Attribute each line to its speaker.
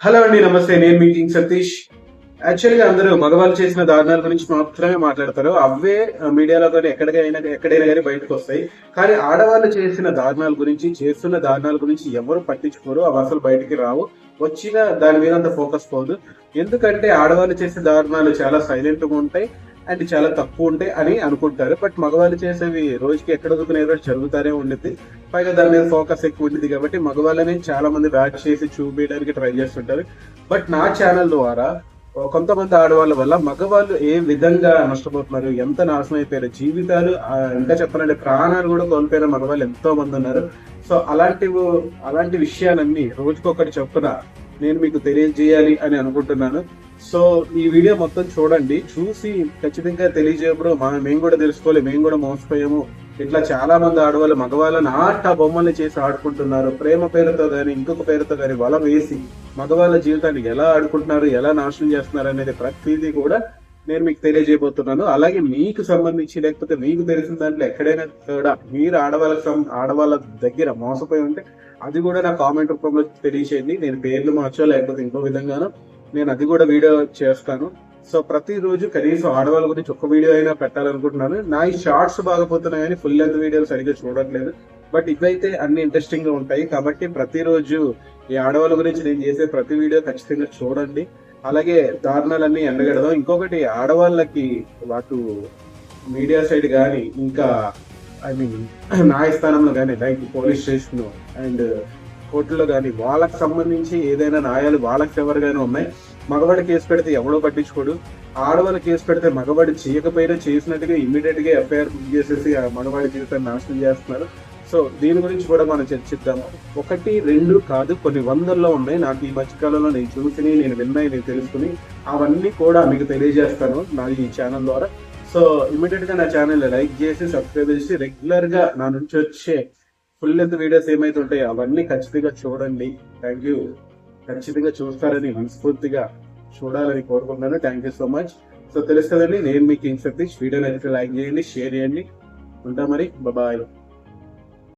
Speaker 1: Hello అండి, నమస్తే. నేను మీ కింగ్ సతీష్. యాక్చువల్గా అందరూ మగవాళ్ళు చేసిన దారుణాల గురించి మాత్రమే మాట్లాడతారు. అవే మీడియాలో కానీ ఎక్కడైనా కానీ బయటకు వస్తాయి. కానీ ఆడవాళ్ళు చేసిన దారుణాల గురించి, చేస్తున్న దారుణాల గురించి ఎవరు పట్టించుకోరు. అవి అసలు బయటికి రావు. వచ్చిన దాని మీద అంత ఫోకస్ పోదు. ఎందుకంటే ఆడవాళ్ళు చేసే దారుణాలు చాలా సైలెంట్గా ఉంటాయి అండ్ చాలా తక్కువ ఉంటాయి అని అనుకుంటారు. బట్ మగవాళ్ళు చేసేవి రోజుకి ఎక్కడ దొరికిన జరుగుతానే ఉండిద్ది. పైగా దాని మీద ఫోకస్ ఎక్కువ ఉంటుంది కాబట్టి మగవాళ్ళని చాలా మంది బ్యాక్ చేసి చూపించడానికి ట్రై చేస్తుంటారు. బట్ నా ఛానల్ ద్వారా కొంతమంది ఆడవాళ్ళ వల్ల మగవాళ్ళు ఏ విధంగా నష్టపోతున్నారు, ఎంత నాశనం అయిపోయారు జీవితాలు, ఇంకా చెప్పాలంటే ప్రాణాలు కూడా కోల్పోయిన మగవాళ్ళు ఎంతో మంది ఉన్నారు. సో అలాంటి విషయాలన్నీ రోజుకొకటి చొప్పున నేను మీకు తెలియజేయాలి అని అనుకుంటున్నాను. సో ఈ వీడియో మొత్తం చూడండి. చూసి ఖచ్చితంగా తెలియజేయప్పుడు మేము కూడా తెలుసుకోవాలి, మేము కూడా మోసపోయాము. ఇట్లా చాలా మంది ఆడవాళ్ళు మగవాళ్ళని ఆట బొమ్మల్ని చేసి ఆడుకుంటున్నారు. ప్రేమ పేరుతో కానీ ఇంకొక పేరుతో కానీ వల వేసి మగవాళ్ళ జీవితాన్ని ఎలా ఆడుకుంటున్నారు, ఎలా నాశనం చేస్తున్నారు అనేది ప్రతిదీ కూడా నేను మీకు తెలియజేయబోతున్నాను. అలాగే మీకు సంబంధించి లేకపోతే మీకు తెలిసిన దాంట్లో ఎక్కడైనా కూడా మీరు ఆడవాళ్ళ దగ్గర మోసపోయి ఉంటే అది కూడా నా కామెంట్ రూపంలో తెలియచేయండి. నేను పేర్లు మార్చో లేకపోతే ఇంకో విధంగానో నేను అది కూడా వీడియో చేస్తాను. సో ప్రతిరోజు కనీసం ఆడవాళ్ళ గురించి ఒక్క వీడియో అయినా పెట్టాలనుకుంటున్నాను. నా ఈ షార్ట్స్ బాగపోతున్నాయి కానీ ఫుల్ లెంత్ వీడియోలు సరిగ్గా చూడట్లేదు. బట్ ఇవైతే అన్ని ఇంట్రెస్టింగ్ గా ఉంటాయి కాబట్టి ప్రతిరోజు ఈ ఆడవాళ్ళ గురించి నేను చేసే ప్రతి వీడియో ఖచ్చితంగా చూడండి. అలాగే దారుణాలన్నీ ఎండగడదాం. ఇంకొకటి, ఆడవాళ్ళకి వాటి మీడియా సైడ్ కానీ ఇంకా న్యాయస్థానంలో కానీ లైక్ పోలీస్ స్టేషన్ అండ్ కోర్టులో కానీ వాళ్ళకి సంబంధించి ఏదైనా న్యాయాలు వాళ్ళకి ఫేవర్ గానే ఉన్నాయి. మగవాడి కేసు పెడితే ఎవడో పట్టించుకోడు. ఆడవాళ్ళ కేసు పెడితే మగవాడి చేయకపోయినా చేసినట్టుగా ఇమ్మీడియట్ గా ఎఫ్ఐఆర్ బుక్ చేసేసి ఆ మగవాడి జీవితాన్ని నాశనం చేస్తున్నారు. సో దీని గురించి కూడా మనం చర్చిద్దాము. 1, 2 కాదు, కొన్ని వందల్లో ఉన్నాయి. నాకు ఈ మధ్యకాలంలో నేను చూసి నేను విన్నాయి, నేను తెలుసుకుని అవన్నీ కూడా మీకు తెలియజేస్తాను నా ఈ ఛానల్ ద్వారా. సో ఇమీడియట్ గా నా ఛానల్ లైక్ చేసి సబ్స్క్రైబ్ చేసి రెగ్యులర్ గా నా నుంచి వచ్చే ఫుల్ లెంత్ వీడియోస్ ఏమైతే ఉంటాయో అవన్నీ ఖచ్చితంగా చూడండి. Thank you. ఖచ్చితంగా చూస్తారని మనస్ఫూర్తిగా చూడాలని కోరుకుంటున్నాను. Thank you so much. So తెలుసు కదండి, నేను మీ కింగ్ సతీష్. వీడియోని అయితే లైక్ చేయండి, షేర్ చేయండి. ఉంటా మరి, బాయ్.